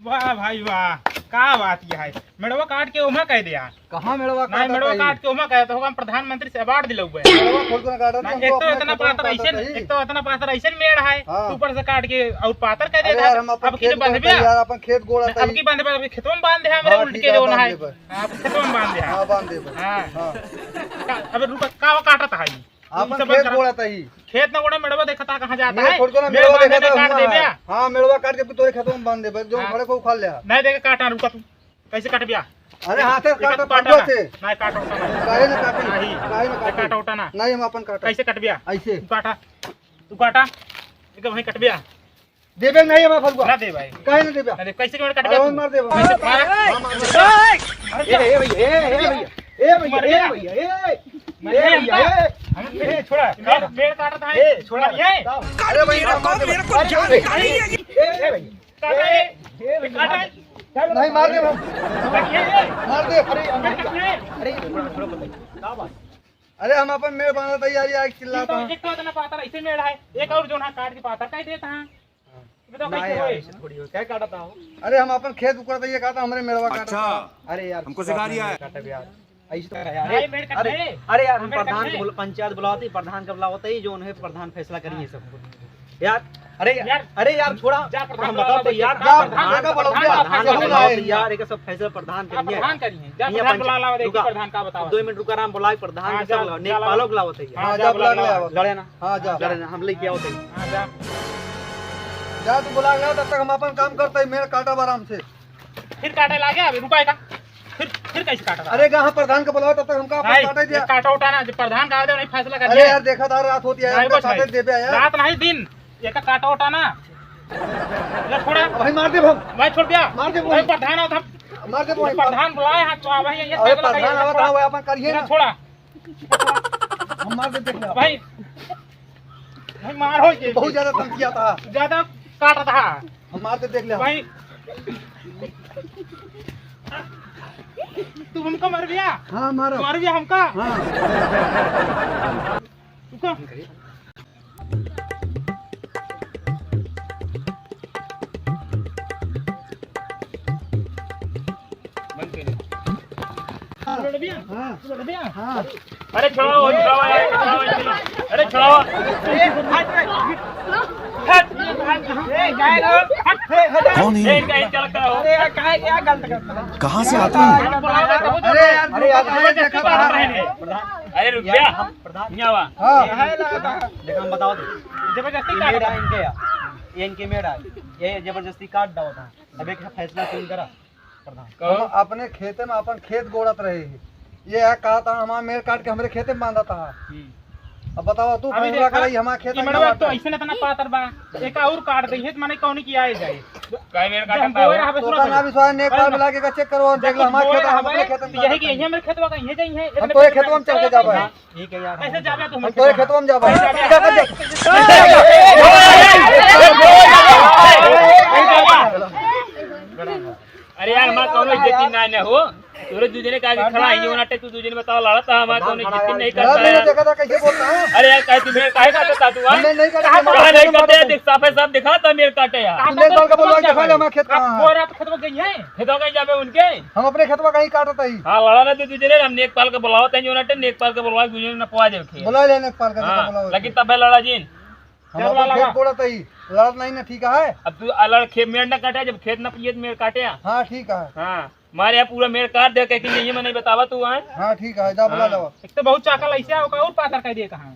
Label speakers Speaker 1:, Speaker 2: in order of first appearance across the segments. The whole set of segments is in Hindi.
Speaker 1: वाह भाई वाह, का बात यह है। मेड़वा काट के उमा कह दिया।
Speaker 2: कहां मेड़वा काट?
Speaker 1: नहीं मेड़वा काट के उमा कह तो हम प्रधानमंत्री से अवार्ड दिलौ है।
Speaker 2: मेड़वा खोल के काटा नहीं,
Speaker 1: एक तो इतना पातर ऐसे, एक तो इतना पातर ऐसे मेड़ है, ऊपर से काट के और पातर कह देता। अब की बंद बिया
Speaker 2: यार अपन खेत गोड़ा
Speaker 1: अब की बंद बिया खेतों में बांध दे हमरे उल्ट के जो ना है। हां खेतों में बांध दे। हां
Speaker 2: बांध दे।
Speaker 1: हां अब रुका का काटता है
Speaker 2: अपन खेत गोड़ाता ही।
Speaker 1: खेत ना गोड़ा मेड़वा देखता कहां जाता है।
Speaker 2: छोड़ ना मेड़वा देखता
Speaker 1: काट दे बिया।
Speaker 2: हां मेड़वा काट के तोरे खेतों में बांध दे जो घरे को उखाड़ ले।
Speaker 1: नहीं देके काटा रुका तू कैसे काट बिया।
Speaker 2: अरे हाथे काट पाटो से
Speaker 1: नहीं काट उठा ना
Speaker 2: काहे ना काटे
Speaker 1: काहे ना काट उठा ना
Speaker 2: नहीं हम अपन काट
Speaker 1: कैसे कट बिया
Speaker 2: ऐसे
Speaker 1: तू काटा एक वहीं कट बिया
Speaker 2: देबे नहीं हम फलुआ
Speaker 1: ना दे भाई
Speaker 2: काहे ना देबे
Speaker 1: अरे कैसे कट बिया
Speaker 2: मार दे
Speaker 1: कैसे मार
Speaker 2: ए भैया
Speaker 1: हम छोड़ा पेड़ काटता है छोड़ा ये
Speaker 2: अरे भैया मेरे को जान निकाली ए भैया
Speaker 1: काटा
Speaker 2: नहीं मार दे मार दे अरे हम अपन मेड़ बांधा तैयारी आग चिल्लाता
Speaker 1: एक तो इतना पातर ऐसे मेड़ है एक और जो ना काट के पातर कह देता है बताओ कैसे होए
Speaker 2: थोड़ी हो क्या काटता हो। अरे हम अपन खेत उकड़ता ये काटा हमरे मेड़वा काटा।
Speaker 3: अच्छा
Speaker 2: अरे यार
Speaker 3: हमको सिखा दिया है
Speaker 2: काटा यार ऐसे तो
Speaker 1: अरे
Speaker 2: यार हम प्रधान को पंचायत बुलाते प्रधान का बुलावते ही जो उन्हें प्रधान फैसला करिए सब यार। अरे यार छोड़ा हम बताओ तो यार प्रधान का बुलाओ यार एक सब फैसला प्रधान करिए
Speaker 1: जा प्रधान बुला लाओ देखिए प्रधान का बताओ
Speaker 2: 2 मिनट रुका राम बुलाए प्रधान के सब नेक पालो बुलावते हैं। हां जा बुला ले लड़े ना हां जा लड़े ना हम लेके आओ तई
Speaker 1: हां जा
Speaker 2: जा तू बुला ले तब तक हम अपन काम करते हैं मेरे काटा आराम से
Speaker 1: फिर काटे लागे अभी रुकाएगा फिर कैसे काटा।
Speaker 2: अरे कहां प्रधान को बुलाओ तब तक हमका अपन काटा दिया
Speaker 1: काटा उठाना जब प्रधान का आदे नहीं फैसला कर।
Speaker 2: अरे यार देखा था रात होती है काटे दे पे यार
Speaker 1: रात नहीं दिन एक काटा उठाना ले छोड़ा
Speaker 2: भाई मार दे
Speaker 1: भाई छोड़ दिया
Speaker 2: मार दे
Speaker 1: भाई प्रधान आता
Speaker 2: मार दे
Speaker 1: प्रधान बुलाए हां तो भाई ये
Speaker 2: अरे प्रधान आवता है अपन करिए ना
Speaker 1: छोड़ा
Speaker 2: हम मार दे देख ले
Speaker 1: भाई भाई मार हो के
Speaker 2: बहुत ज्यादा तंग किया था
Speaker 1: ज्यादा काटा था
Speaker 2: हम मार दे देख ले
Speaker 1: भाई तू हमको मार दिया।
Speaker 2: हां मारो
Speaker 1: मार दिया हमका
Speaker 2: हां
Speaker 1: रुको
Speaker 2: हां
Speaker 1: अरे छोड़ो अरे छोड़ो
Speaker 3: कौन है कहाँ से आते हैं?
Speaker 2: अरे यार देखा था
Speaker 1: अरे रुक गया
Speaker 2: हम बताओ
Speaker 1: जबरदस्ती
Speaker 2: मेरा इनके इनके मेरा ये जबरदस्ती काट डाला था। अब एक फैसला कौन करा प्रधान हम अपने खेते में अपन खेत गोड़त रहे हैं ये कहा था हमारा मेड़ काट के हमारे खेते में बांधा था। अब बताओ तू फैसला करे हमारा खेत में
Speaker 1: तो ऐसे ना पातर बा एक और काट दे है माने कौन की आए जाए काय मेरे काटता है
Speaker 2: तो ना विश्वास ने काल बुला के चेक करो और देख लो हमारा खेत हम अपने खेत में
Speaker 1: यही कि यही मेरे खेतवा का यही जाई है
Speaker 2: हम तो खेतवा में चल के जाबा है ठीक है यार
Speaker 1: कैसे जाबे तुम
Speaker 2: हम तो खेतवा में जाबा
Speaker 1: अरे यार मां कौन इज्जत ना ने हो तोरे दूजने का आगे खड़ा है नाटे तू दूजने बताओ लड़ता हमारा कौन इज्जत नहीं करता है।
Speaker 2: देखा था कैसे बोलता है।
Speaker 1: अरे यार काहे तुम्हें काहे काटता तू
Speaker 2: हमने नहीं काटा
Speaker 1: कहां नहीं काटे देख साफे साफ दिखा था मेरे काटे यार
Speaker 2: हमने बाल का बोलवा दिखा ले हमारा खेत कहां
Speaker 1: और आप खेतवा गई है खेतवा कहीं जाबे उनके
Speaker 2: हम अपने खेतवा कहीं काटता ही।
Speaker 1: हां लड़ा ना तू दूजने हम नेकपाल के बुलाओ तै जो नाटे नेकपाल के बुलवा दूजने न पवा दे खेत
Speaker 2: बुला लेने पाल का बुलाओ
Speaker 1: लेकिन तब लड़ा जिन
Speaker 2: हम अपने खेत कोड़ता ही लड़त नहीं ना ठीक है।
Speaker 1: अब तू अलड़ खेत मेड़ न काटे जब खेत न पिए मेड़ काटे
Speaker 2: हां ठीक है
Speaker 1: हां मारे यहाँ पूरा मेड़ काट दे के कि नहीं मैं नहीं बतावा तू आए।
Speaker 2: हां ठीक है जा बुला लो
Speaker 1: एक तो बहुत चाकल ऐसे होगा और पातर कह दिए कहां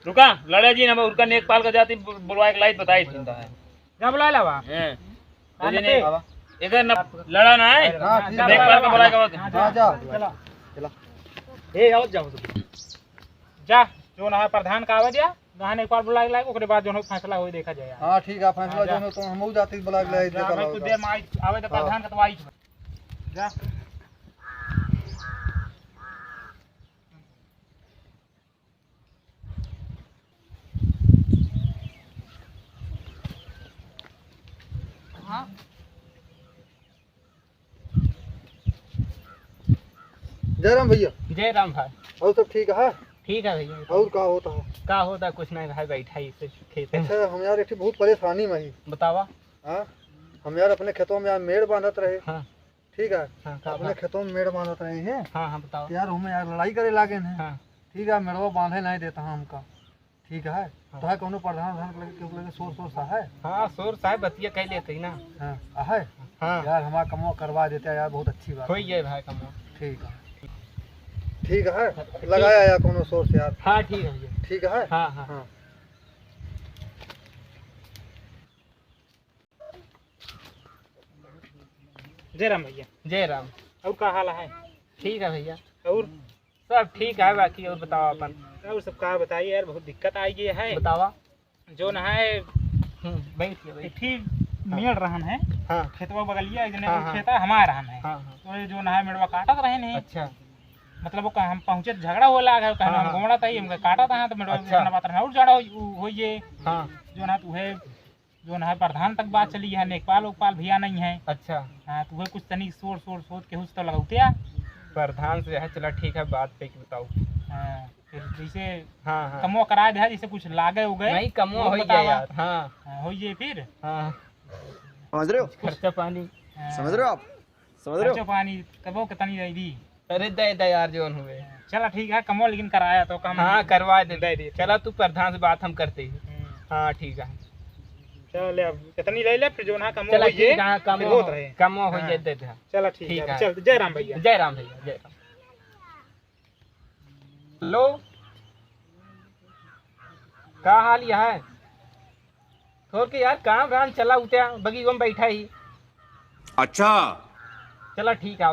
Speaker 1: रुका लड़े जी हम उनका नेकपाल का जाति बुलवा के लाइट बताई चिंता है जा बुला लावा हैं तुझे बाबा इधर लड़ा ना है नेकपाल का बुला के
Speaker 2: हां जा
Speaker 1: चला ए आओ जाओ जा जो ना प्रधान का आवा दिया गहन एक बार बुला के लाए ओकरे बाद जो फैसला होई देखा जाए।
Speaker 2: हां ठीक है फैसला जो तो हमहू जाति बुला के लाए देखा
Speaker 1: तू दे माई आवे तो प्रधान का तो आई जा हां
Speaker 2: जयराम भैया।
Speaker 4: जय राम भाई।
Speaker 2: और सब ठीक है?
Speaker 4: ठीक है भैया।
Speaker 2: और क्या होता है?
Speaker 4: का होता कुछ नहीं भाई, बैठा ही से खेत में।
Speaker 2: अच्छा, हम यार एक बहुत परेशानी में ही।
Speaker 4: बतावा।
Speaker 2: हाँ, हम यार अपने खेतों में यार मेड़ बांधत रहे।
Speaker 4: हाँ
Speaker 2: ठीक है।
Speaker 4: हाँ,
Speaker 2: अपने खेतों में मेड़ बांधत रहे हैं।
Speaker 4: हाँ हाँ बताओ।
Speaker 2: यार हमें यार लड़ाई करे लागे हैं।
Speaker 4: हाँ
Speaker 2: ठीक है, मेड़वा बांधे नहीं देता है हमका। ठीक है। तो है कोनो प्रधान लगे सोर सा है?
Speaker 4: हाँ सोर साहब बतिया कह लेते ही ना।
Speaker 2: हाँ है।
Speaker 4: हाँ
Speaker 2: यार हमारा कमवा करवा देते हैं यार, बहुत अच्छी बात।
Speaker 4: हो जाए भाई कम।
Speaker 2: ठीक है। ठीक है, लगाया यार कोनो सोर्स यार।
Speaker 4: हाँ ठीक है भैया।
Speaker 2: ठीक है।
Speaker 4: हाँ हाँ
Speaker 2: हाँ।
Speaker 1: जय राम भैया।
Speaker 4: जय राम।
Speaker 1: और क्या हाल है?
Speaker 4: ठीक है भैया।
Speaker 1: और
Speaker 4: सब ठीक है, बाकी और बताओ अपन।
Speaker 1: और सब कहा बताइए यार, बहुत दिक्कत आई गई है।
Speaker 4: बतावा।
Speaker 1: जो न है
Speaker 4: बैठ गया।
Speaker 1: ठीक मेड़ रहन है।
Speaker 4: हाँ
Speaker 1: खेतवा बगलिया
Speaker 4: हाँ, हाँ।
Speaker 1: खेता हमारा रहन है।
Speaker 4: हाँ हाँ।
Speaker 1: तो ये जो न है मेड़वा काटत रहे नहीं।
Speaker 4: अच्छा
Speaker 1: मतलब वो हम पहुंचे झगड़ा हो लगा कहना
Speaker 4: हाँ,
Speaker 1: हम
Speaker 4: हाँ।
Speaker 1: घोड़ा था हमके काटा था तो मेड़वा
Speaker 4: अच्छा।
Speaker 1: अपना बात में और झगड़ा हो ये
Speaker 4: हाँ
Speaker 1: जो न तुहे जो न है प्रधान तक बात चली है, नेकपाल उकपाल भैया नहीं है।
Speaker 4: अच्छा।
Speaker 1: हाँ तुहे कुछ तनी सोच के हुस तो लगाउते आ।
Speaker 4: प्रधान से है, चला ठीक है, बात पे बताओ।
Speaker 1: हाँ, फिर जैसे
Speaker 4: हाँ हाँ
Speaker 1: कमो करा दे जैसे कुछ लागे उगे
Speaker 4: नहीं कमो
Speaker 1: वो
Speaker 4: हो गया
Speaker 1: बतावा।
Speaker 4: यार। हाँ
Speaker 1: हाँ, हो ये फिर
Speaker 4: हाँ
Speaker 3: समझ रहे हो?
Speaker 4: खर्चा पानी।
Speaker 3: समझ रहे हो आप? समझ रहे हो?
Speaker 1: खर्चो पानी कबो कितनी रही दी।
Speaker 4: अरे दे दे यार जोन हुए।
Speaker 1: चला ठीक है, कमो लेकिन कराया तो कम।
Speaker 4: हाँ करवा दे।
Speaker 1: दे दे।
Speaker 4: चला तू प्रधान से बात हम करते हैं। हाँ ठीक है।
Speaker 1: चल अब कितनी रही ले फिर जो ना कमो
Speaker 4: चला
Speaker 1: हो ये
Speaker 4: ठीक है, कम
Speaker 1: फिर होत रहे।
Speaker 4: कम हो
Speaker 1: हाँ।
Speaker 4: जाए दे दे।
Speaker 1: चला ठीक
Speaker 4: ठीक
Speaker 1: है,
Speaker 4: है।
Speaker 1: चल जय राम भैया।
Speaker 4: जय राम भैया। जय राम। हेलो का हाल यह है? थोड़ के यार काम रान चला उठा बगी में बैठा ही।
Speaker 3: अच्छा,
Speaker 4: चला ठीक है।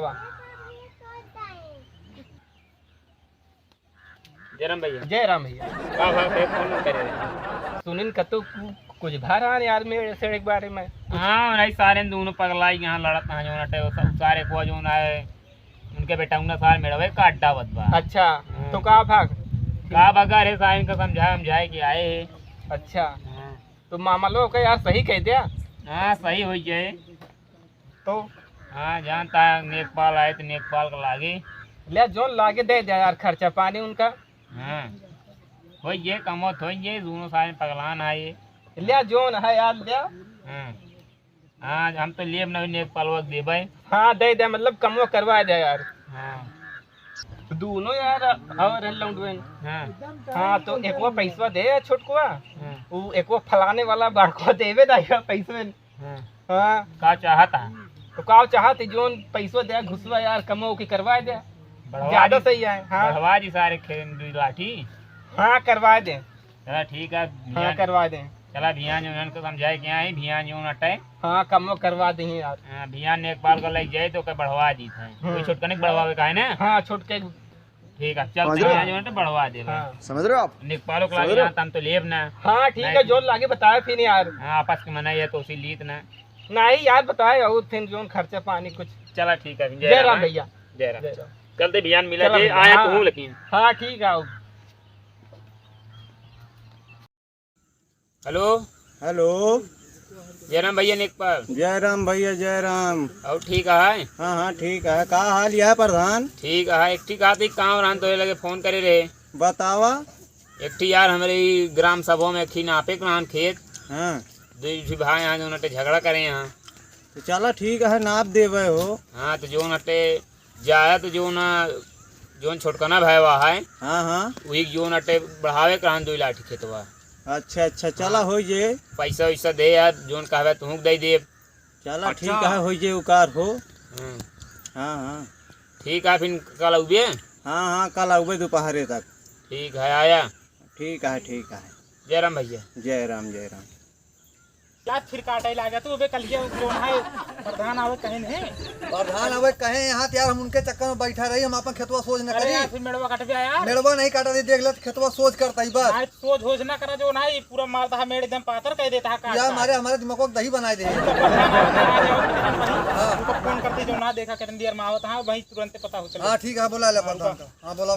Speaker 1: जय राम भैया।
Speaker 4: जय राम भैया।
Speaker 1: वाह वाह पे फोन करे।
Speaker 4: सुनिन कतो कुछ भरा यार मेरे से एक बारे में।
Speaker 1: हाँ नहीं सारे दोनों पगलाई यहाँ लड़त ना जो नटे सारे को जो ना है उनके बेटा उन्हें साल मेड़वे काट डावत बा।
Speaker 4: अच्छा तो का भाग
Speaker 1: का भगा रे साइन का समझाए कि आए है।
Speaker 4: अच्छा तो मामा लोग का यार सही कह दिया।
Speaker 1: हाँ सही हो जाए
Speaker 4: तो
Speaker 1: हाँ जानता है नेकपाल आए तो नेकपाल का लागे
Speaker 4: ले जोन लागे दे दिया यार, खर्चा पानी उनका।
Speaker 1: हाँ हो ये कमोत हो ये दोनों सारे पगलान आए।
Speaker 4: ले जोन है यार ले।
Speaker 1: हाँ हाँ हम तो लिए अपना नेकपाल वक्त दे भाई।
Speaker 4: हाँ दे दे, मतलब कमो करवा दे यार।
Speaker 1: हाँ
Speaker 4: दोनों यार और लौंडवेन।
Speaker 1: हाँ
Speaker 4: हाँ तो एक वो पैसा दे छोटकुआ,
Speaker 1: हाँ
Speaker 4: वो एक वो फलाने वाला बड़को देवे ना पैसे।
Speaker 1: हाँ
Speaker 4: हाँ
Speaker 1: का चाहता
Speaker 4: तो का चाहते जोन पैसा दे घुसवा यार, कमो की करवा दे ज्यादा सही है। हाँ
Speaker 1: बढ़वा जी सारे खेल लाठी।
Speaker 4: हाँ करवा दे।
Speaker 1: चला ठीक है
Speaker 4: हाँ करवा दे।
Speaker 1: चला भियान जो उनको समझाए क्या है भियान जो नटे।
Speaker 4: हाँ कमो करवा दे यार।
Speaker 1: हाँ भियान नेकपाल को लग जाए तो क्या बढ़वा दी था कोई छोटका नहीं बढ़वावे का है ना।
Speaker 4: हाँ छोटके।
Speaker 1: ठीक है चल
Speaker 3: समझ रहे हो?
Speaker 1: भियान जो नटे बढ़वा दे भाई।
Speaker 4: हाँ
Speaker 3: समझ रहे हो आप?
Speaker 1: नेकपालों को लागे हम तो लेब ना।
Speaker 4: हाँ ठीक है, जोन लागे बताए फिर यार।
Speaker 1: हाँ आपस की मनाई है तो उसी लीत ना।
Speaker 4: नहीं यार बताए और फिर जोन खर्चा पानी कुछ।
Speaker 1: चला ठीक है
Speaker 4: जय राम भैया।
Speaker 1: जय राम।
Speaker 4: जय राम।
Speaker 1: कल तो भियान मिला
Speaker 4: चला
Speaker 1: जे
Speaker 4: भैया,
Speaker 1: आया
Speaker 4: हाँ।
Speaker 1: तू लेकिन।
Speaker 4: हाँ ठीक है।
Speaker 1: हेलो
Speaker 2: हेलो,
Speaker 1: जय राम भैया नेकपाल।
Speaker 2: जय राम भैया, जय राम।
Speaker 1: और ठीक है?
Speaker 2: हाँ हाँ ठीक है। का हाल यह प्रधान?
Speaker 1: ठीक है एक ठीक आती काम रहन तो ये लगे फोन करे रहे।
Speaker 2: बतावा।
Speaker 1: एक ठी यार हमारी ग्राम सभा में खी नापे रहन खेत
Speaker 2: हाँ
Speaker 1: दो भाई यहाँ जो नटे झगड़ा करे यहाँ।
Speaker 2: तो चला ठीक है, नाप देवे हो।
Speaker 1: हाँ तो जो नटे जाया तो जो ना जो छोटकना भैया है
Speaker 2: हाँ हाँ
Speaker 1: वही जो नटे बढ़ावे रहन 2 लाठी खेतवा।
Speaker 2: अच्छा अच्छा, चला हो जे।
Speaker 1: पैसा वैसा दे यार जोन कहवे तू दे दे।
Speaker 2: चला
Speaker 1: अच्छा।
Speaker 2: ठीक है, हो जे उकार हो।
Speaker 1: हाँ
Speaker 2: हाँ हाँ
Speaker 1: ठीक है फिर कल उबे।
Speaker 2: हाँ हाँ, कल आऊबे दोपहरे तक।
Speaker 1: ठीक है आया।
Speaker 2: ठीक है ठीक है।
Speaker 1: जय राम भैया।
Speaker 2: जय राम जय राम।
Speaker 1: क्या फिर काटे लागे तो अबे कल ये जो है प्रधान आवे कहे नहीं।
Speaker 2: प्रधान अब कहे यहाँ यार, हम उनके चक्कर में बैठा रही, हम अपन खेतवा सोच न
Speaker 1: अरे
Speaker 2: करी।
Speaker 1: यार फिर मेड़वा कट गया यार।
Speaker 2: मेड़वा नहीं काटा दी, देख ले खेतवा सोच करता ही बस।
Speaker 1: आज सोच होज ना करा जो नहीं पूरा मारता है मेड़ एकदम पातर कह देता है काट
Speaker 2: यार हमारे दिमाग को दही बनाए दे।
Speaker 1: उनको फोन करते जो ना देखा कितनी देर में आवत है वही तुरंत पता हो चला।
Speaker 2: हाँ ठीक है, बोला ले प्रधान का। हाँ बोला।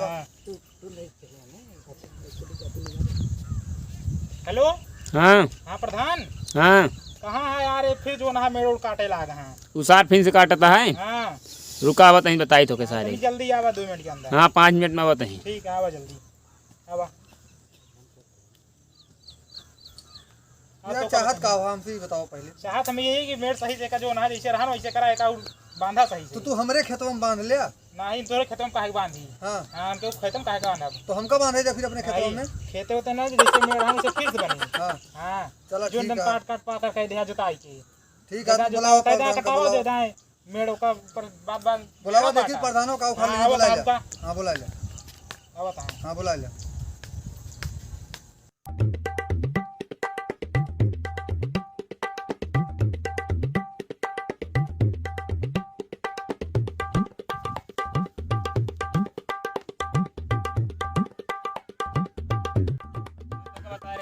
Speaker 1: हेलो
Speaker 5: हाँ
Speaker 1: हाँ प्रधान
Speaker 5: हाँ
Speaker 1: कहाँ है यार ये फिर जो ना मेड़ काटे लागे हैं।
Speaker 5: उसार फिर से काटता है।
Speaker 1: हाँ रुका आवा तहीं बताई तो के सारे।
Speaker 4: जल्दी आवा 2 मिनट के अंदर।
Speaker 1: हाँ 5 मिनट में आवा तहीं।
Speaker 4: ठीक है आवा जल्दी आवा।
Speaker 2: यार चाहत का हुआ हमसे ही बताओ पहले।
Speaker 4: चाहत हमें यही कि मेड़ सही जगह जो ना जैसे रहा वैसे करा एक और बांधा सही से।
Speaker 2: तो तू हमारे खेतों में बांध लिया
Speaker 4: नहीं तोरे खेतों में काहे बांधी।
Speaker 2: हाँ
Speaker 4: हां हमके खेतों में काहे का बांधा।
Speaker 2: तो हमका बांधे जा फिर अपने खेतों में।
Speaker 4: खेते होते ना जैसे मेड़ हम से फिर से बनी।
Speaker 2: हाँ
Speaker 4: हां
Speaker 2: चलो
Speaker 4: जो
Speaker 2: ठीक
Speaker 4: एकदम
Speaker 2: है
Speaker 4: काट काट पाकर कह दिया जोताई के।
Speaker 2: ठीक है बुलाओ
Speaker 4: कायदा कटावा दे दाए मेड़ का ऊपर बात
Speaker 2: बुलाओ देखिए प्रधानों का उखाड़ लेने बुला जा। हाँ बुला जा
Speaker 4: आवा ता
Speaker 2: हाँ बुला जा।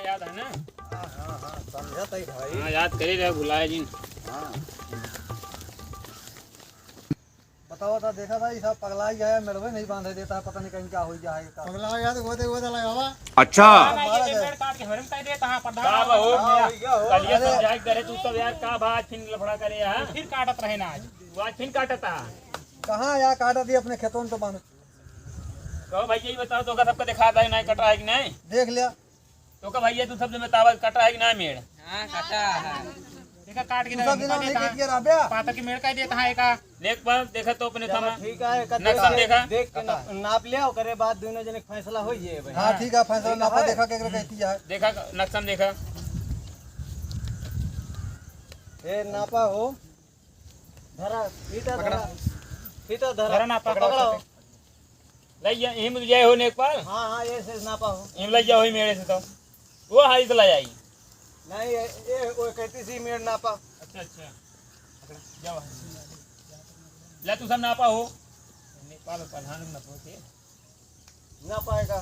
Speaker 1: याद है ना?
Speaker 2: हाँ समझा तई भाई।
Speaker 1: हाँ याद करे रहे भुलाए जी।
Speaker 2: हाँ बताओ था देखा था ये सब पगला ही आया मेड़वे नहीं बांधे देता है पता नहीं कहीं क्या हो जाएगा। पगला गया तो गोदे लगावा।
Speaker 3: अच्छा
Speaker 4: मेड़ काट के हरम कह दे ता
Speaker 1: का
Speaker 4: प्रधान
Speaker 1: हो कलिया समझाई करे तू सब यार का बात फिर लफड़ा करे हां
Speaker 4: फिर काटत रहे ना
Speaker 1: आज फिर काटता।
Speaker 2: कहाँ यार काटा दिया अपने खेतों में तो बांध।
Speaker 1: कहो भैया ये बताओ तो का सबको दिखाता है नहीं कट रहा है कि नहीं?
Speaker 2: देख लिया
Speaker 1: तो का भैया तू सब में बतावा कट रहा है कि नहीं मेड़?
Speaker 4: हां काटा है देखा काट के
Speaker 2: तू सब दिनों नहीं किया राबिया।
Speaker 4: पाता की मेड़ कह देता है का
Speaker 1: देख पर देखा तो अपने थमा
Speaker 5: ठीक है
Speaker 1: नक्शा देखा
Speaker 5: देख के नाप लिया ओकरे बाद दोनों जने के फैसला हो जाए भाई।
Speaker 2: हाँ ठीक है फैसला नापा देखा केकरा कहती है।
Speaker 1: देखा नक्शा देखा
Speaker 5: ए नापा हो धरा पीटा धरा पीटा धरा
Speaker 4: धरा नापा
Speaker 5: पकड़ो।
Speaker 1: लइया हिम जाए हो ने एक बार
Speaker 5: हाँ ये से नापा हो
Speaker 1: हिम लइया होई मेरे से तो वो हाई तो लाई आई।
Speaker 5: नहीं ये वो कहती सी मेड़ नापा।
Speaker 1: अच्छा जाओ ले तू सब नापा हो नेपाल प्रधान न पहुंचे
Speaker 5: ना पाएगा।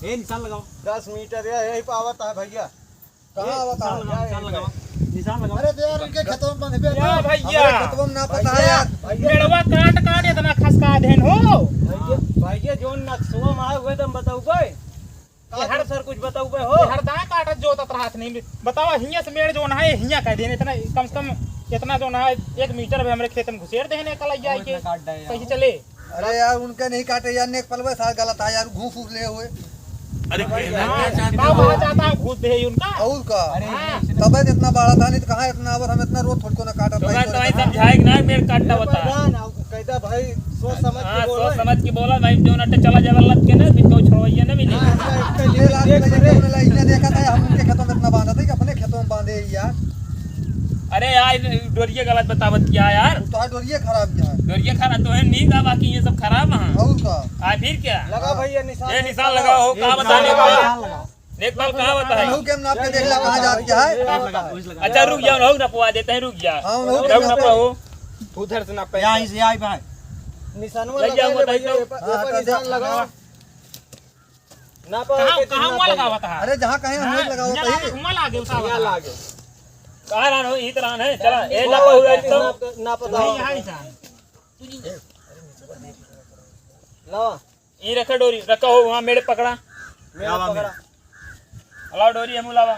Speaker 4: ए निशान लगाओ
Speaker 5: 10 मीटर यही पावत है भैया।
Speaker 2: कहाँ बता
Speaker 4: निशान लगाओ।
Speaker 2: अरे यार उनके खेतों में बांधे
Speaker 4: या भैया
Speaker 2: खेतों में ना पता है यार।
Speaker 4: मेड़वा काट काट इतना खसका देन हो
Speaker 5: भैया जो नक्शवा में आए हुए तुम बताऊ भाई हर सर कुछ बताऊ भाई हो
Speaker 4: हरदा काटत जोतत रहत नहीं बताओ हिया से मेड़ जो ना है हिया कह देने इतना कम से कम इतना जो ना है 1 मीटर में हमरे खेत में घुसेर देने कलैया के कैसे चले।
Speaker 2: अरे यार उनके नहीं काटे यार नेक पलवे साथ गलत है यार घूस फूस ले हुए।
Speaker 1: अरे
Speaker 4: कहाँ चाहता है घूस दे उनका
Speaker 2: और का तबे इतना बड़ा था नहीं तो कहाँ इतना आवत हम इतना रोज थोड़ी को ना काटा
Speaker 1: तो मैं समझाए कि ना मेरे काटता बता।
Speaker 5: कहता भाई सोच समझ
Speaker 1: हां
Speaker 5: के बोलो।
Speaker 1: सोच समझ के बोला भाई जो नट चला जावे लत के ना बिन तो छोड़िए ना मिले।
Speaker 2: ये लाख ने देखा था हम उनके खेतों में इतना बांधा था कि अपने खेतों में बांधे यार।
Speaker 1: अरे यार डोरिये गलत बतावत किया यार
Speaker 2: तो डोरिये खराब यार।
Speaker 1: डोरिये खराब तो है नींद आ बाकी ये सब खराब हां
Speaker 2: और का
Speaker 1: आ फिर क्या
Speaker 5: लगा भैया निशान।
Speaker 1: ये निशान लगाओ कहां बताने का नेपाल कहां बताए।
Speaker 2: लहू के नाप के देख ले कहां जात क्या है।
Speaker 1: अच्छा रुक जाओ ना ना पवा देते हैं रुक जा
Speaker 2: हां लहू
Speaker 1: रुक ना पाओ
Speaker 4: उधर से ना पे
Speaker 5: यहीं से आई भाई निशान
Speaker 1: लग जाओ बताइए
Speaker 5: ऊपर निशान लगाओ ना पा
Speaker 4: कहां हुआ लगावत है।
Speaker 2: अरे जहां कहीं हम नहीं लगाओ सही
Speaker 4: हुआ लागे उसा
Speaker 5: यहाँ लागे
Speaker 1: कहां रान हो ई तरह है चला ए ना हुआ तो
Speaker 5: ना पता
Speaker 4: यहां निशान
Speaker 5: लाओ
Speaker 1: ई रखा डोरी रखा हो वहां मेरे पकड़ा
Speaker 5: मेरा पकड़ा
Speaker 1: अलाव डोरी हम लावा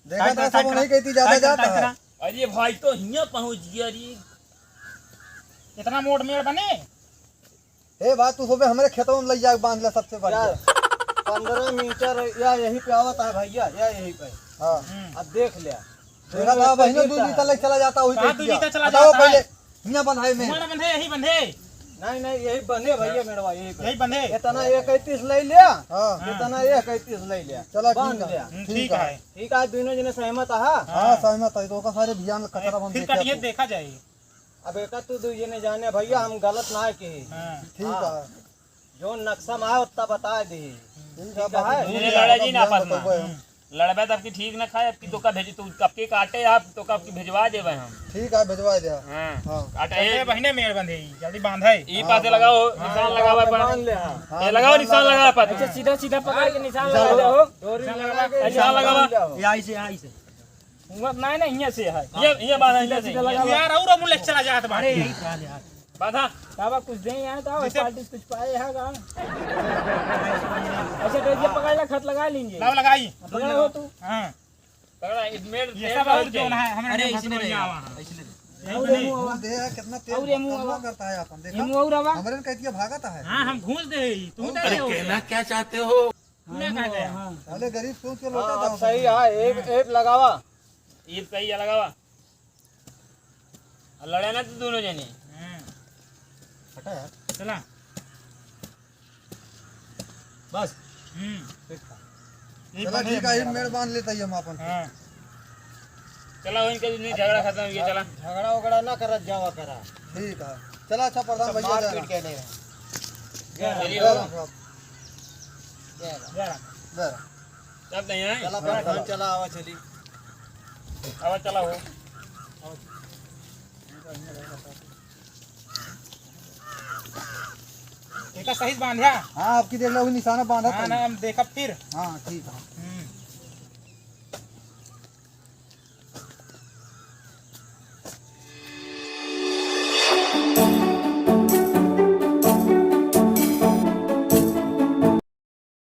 Speaker 2: देखा था सब नहीं कहती ज्यादा जाता है।
Speaker 1: अरे भाई तो हिया पहुंच गया रे
Speaker 4: इतना मोड़ मेड़ बने
Speaker 2: ए बात तू सुबह हमारे खेतों में ले जा बांध ले सबसे बढ़िया।
Speaker 5: 15 मीटर या यही पे आवत है भैया या यही पे।
Speaker 2: हां
Speaker 5: अब देख लिया
Speaker 2: देखा था बहनों दूध भी तक चला जाता वही
Speaker 4: कहाँ
Speaker 2: कह
Speaker 4: दूध
Speaker 2: दिया।
Speaker 4: भी चला
Speaker 2: बताओ
Speaker 4: जाता है?
Speaker 2: पहले हिया बंधाई में
Speaker 4: हमारा बंधे यही बंधे
Speaker 5: नहीं नहीं यही बंधे भैया मेरवा यही पे
Speaker 4: यही बंधे
Speaker 5: इतना 31 ले लिया
Speaker 2: हां
Speaker 5: इतना 31 ले लिया
Speaker 2: चलो
Speaker 5: बांध
Speaker 2: ठीक
Speaker 5: लिया
Speaker 2: है
Speaker 4: ठीक है
Speaker 5: ठीक है दोनों जने सहमत है।
Speaker 2: हां सहमत है तो का सारे ध्यान कचरा बंद
Speaker 4: फिर
Speaker 2: देखे
Speaker 4: कटिए देखा जाए।
Speaker 5: अब एक तू दू जने जाने भैया हम गलत ना के
Speaker 2: ठीक है
Speaker 5: जो नक्शा में है उतना बता दी।
Speaker 2: ठीक है
Speaker 1: ये लड़ा जी ना आपस में लड़बे तो आपकी ठीक ना खाए आपकी तो का भेजी तो कब के काटे आप तो कब की भेजवा देवे हम।
Speaker 2: ठीक है भिजवा दे।
Speaker 1: हां
Speaker 2: हां
Speaker 1: काटे
Speaker 4: ए बहिने मेड़ बंधे जल्दी बांधे
Speaker 1: ई पासे लगाओ निशान लगावा
Speaker 5: बांध
Speaker 1: पर
Speaker 5: ले हाँ
Speaker 1: ये लगाओ निशान लगा पर
Speaker 4: अच्छा सीधा सीधा पकड़ के निशान लगा दो
Speaker 5: डोरी लगा के
Speaker 1: निशान लगावा
Speaker 5: यहीं से
Speaker 4: नहीं नहीं हिया से है
Speaker 1: ये बांधा इधर से
Speaker 4: यार और मुले चला जात बाटे
Speaker 1: बांधा
Speaker 4: बाबा कुछ दे यहाँ तो पार्टी कुछ पाए है का अच्छा तो ये पकड़ ला खत लगा लीजिए लाओ लगाई पकड़ हो तू हां
Speaker 1: तगड़ा इस मेड़
Speaker 4: ये सब और जोन है हमें
Speaker 5: अरे
Speaker 4: नहीं
Speaker 5: इसने
Speaker 4: भटकोई
Speaker 5: नहीं
Speaker 4: आवा
Speaker 2: वो दे है, कितना तेज काम करता है अपन देखा हमरे ने कहती है भागता है
Speaker 4: हां हम घूस दे तू दे हो
Speaker 5: कहना क्या चाहते हो?
Speaker 4: तूने कहा गया
Speaker 2: पहले गरीब सोच के लोटा था
Speaker 5: सही है, एक लगावा।
Speaker 1: ईद सही है लगावा लड़े ना तो दोनों जने
Speaker 2: हटा यार
Speaker 4: चला
Speaker 5: बस
Speaker 2: चला ठीक है मेड़ बांध लेता ही हम अपन
Speaker 4: हां
Speaker 1: चला हो इनका नहीं झगड़ा खत्म हो गया चला
Speaker 5: झगड़ा वगड़ा ना करत जावा करा।
Speaker 2: ठीक है चला अच्छा प्रधान भैया जा
Speaker 5: मार पीट के नहीं
Speaker 1: चलिए
Speaker 2: रहा
Speaker 4: जरा
Speaker 1: सब नहीं है
Speaker 5: चला प्रधान चला आवा चली।
Speaker 1: अब चला हो
Speaker 4: एक सही बांधा
Speaker 2: हाँ आपकी देख लो निशाना बांधा
Speaker 4: हां
Speaker 2: था
Speaker 4: ना हम देखब फिर
Speaker 2: हाँ ठीक है